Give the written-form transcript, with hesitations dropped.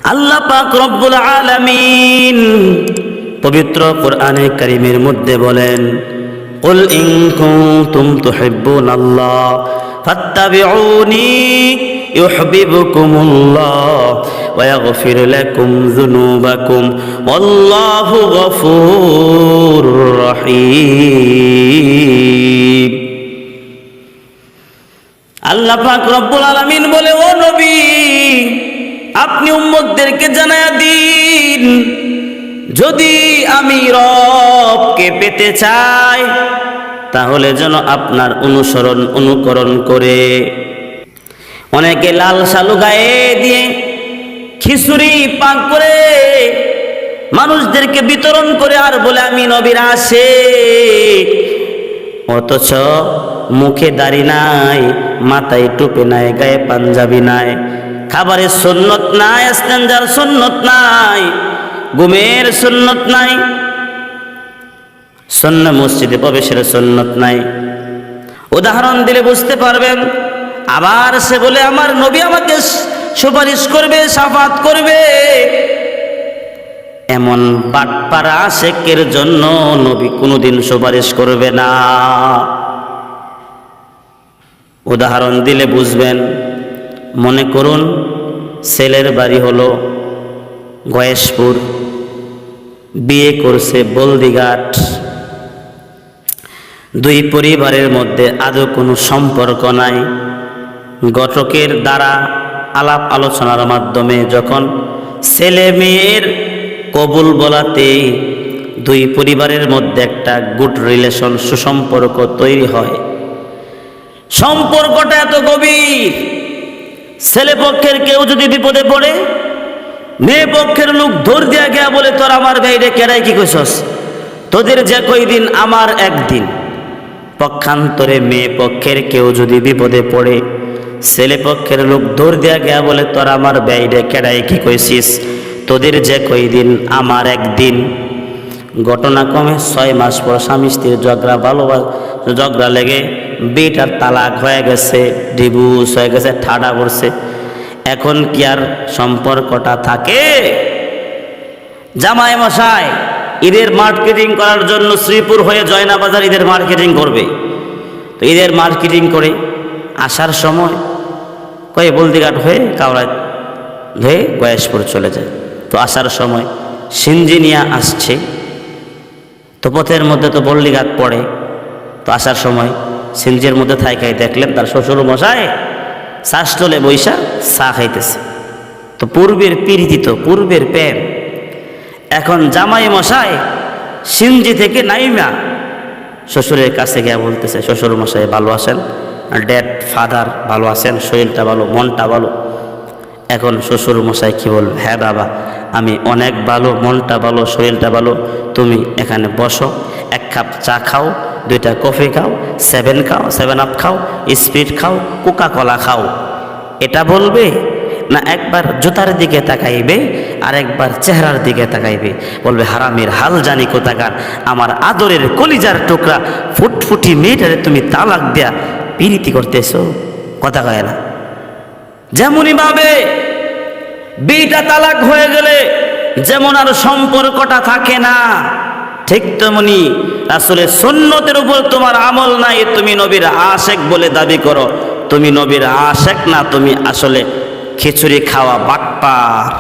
আল্লাহ পাক রব্বুল আলামিন পবিত্র কোরআনে কারীমের মধ্যে বলেন, কুল ইন কুনতুম তুহিব্বুনাল্লাহ ফাত্তাবিউনি ইউহিব্বুকুমুল্লাহ ওয়া ইয়াগফির লাকুম যুনুবাকুম ওয়াল্লাহু গফুরুর রহিম। আল্লাহ পাক রব্বুল আলামিন বলে, ও নবী, আপনি উম্মতদেরকে জানায়া দিন, যদি আমি রবকে পেতে চাই তাহলে যেন আপনার অনুকরণ করে। অনেকে লাল শালু গায়ে দিয়ে খিচুড়ি পাক করে মানুষদেরকে বিতরণ করে আর বলে আমি নবীর আশিক, অথচ মুখে দাড়ি নাই, মাথায় টুপি নাই, গায়ে পাঞ্জাবি নাই, খাবারের সুন্নত নাই, ইস্তেঞ্জার সুন্নত নাই, ঘুমের সুন্নত নাই, মসজিদে প্রবেশের সুন্নত নাই। উদাহরণ দিলে বুঝতে পারবেন। আবার সে বলে আমার নবী আমাকে সুপারিশ করবে, শাফাত করবে। এমন বাটপাড়া আশিকের জন্য নবী কোনোদিন সুপারিশ করবে না। উদাহরণ দিলে বুঝবেন। মনে করুন ছেলের বাড়ি হলো গয়েশপুর, বিয়ে করছে বলদিঘাট, দুই পরিবারের মধ্যে আদৌ কোনো সম্পর্ক নাই। ঘটকের দ্বারা আলাপ আলোচনার মাধ্যমে যখন ছেলে মেয়ের কবুল বলাতে দুই পরিবারের মধ্যে একটা গুড রিলেশন, সুসম্পর্ক তৈরি হয়। সম্পর্কটা এত গভীর, ছেলে পক্ষের কেউ যদি বিপদে পড়ে, মেয়ে পক্ষের লোক ধর দিয়া গিয়া বলে, তোর আমার ভাইরে কেড়াই কি কইছস, তোদের যে কয়দিন আমার একদিন। পক্ষান্তরে মেয়ে পক্ষের কেউ যদি বিপদে পড়ে, ছেলে পক্ষের লোক ধর দিয়া গিয়া বলে, তোর আমার ভাইরে কেড়াই কি কইছিস, তোদের যে কয়দিন আমার একদিন। ঘটনা কমে 6 মাস পর স্বামী স্ত্রীর ঝগড়া লেগে বিটার তালাক হয়ে গেছে, ডিভোর্স হয়ে গেছে, ঠাডা পড়ছে। এখন কি আর সম্পর্কটা থাকে? জামাই মশাই ঈদের মার্কেটিং করার জন্য শ্রীপুর হয়ে জয়নাবাজার ঈদের মার্কেটিং করবে। তো ঈদের মার্কেটিং করে আসার সময় কয়ে বলদিঘাট হয়ে কাউরা হয়ে গয়েশপুর চলে যায়। তো আসার সময় সিঞ্জিনিয়া আসছে, তো পথের মধ্যে তো বলদিঘাট পড়ে। তো আসার সময় সিঞ্জের মধ্যে থাইকাই দেখলেন তার শ্বশুর মশাই শ্বাসতলে বৈশা চা খাইতেছে। তো পূর্বের প্রীতি, তো পূর্বের প্রেম। এখন জামাই মশাই সিঞ্জি থেকে নাইমা শ্বশুরের কাছে গিয়ে বলতেছে, শ্বশুর মশাই ভালো আছেন, ড্যাড ফাদার ভালো আছেন, শরীরটা ভালো, মনটা ভালো। এখন শ্বশুর মশাই কি বলবে, হ্যাঁ বাবা আমি অনেক ভালো, মনটা ভালো, শরীরটা ভালো, তুমি এখানে বসো, 1 কাপ চা খাও, 2টা কফি খাও, 7 খাও, 7 আপ খাও, স্প্রিট খাও, কোকা কোলা খাও। এটা বলবে না একবার জুতার দিকে তাকাইবে আর একবার চেহারার দিকে তাকাইবে, বলবে হারামের হাল জানি কোথাকার, আমার আদরের কলিজার টুকরা ফুটফুটি মেয়েটারে তুমি তালাক দেয়া প্রীতি করতেছো, কথা কয় না। যেমনই ভাবে বিটা তালাক হয়ে গেলে যেমন আর সম্পর্কটা থাকে না, ঠিক তেমনি রাসূলের সুন্নতের উপর তোমার আমল নাই, তুমি নবীর আশিক বলে দাবি করো, তুমি নবীর আশিক না, তুমি আসলে খিচুড়ি খাওয়া বাটপার।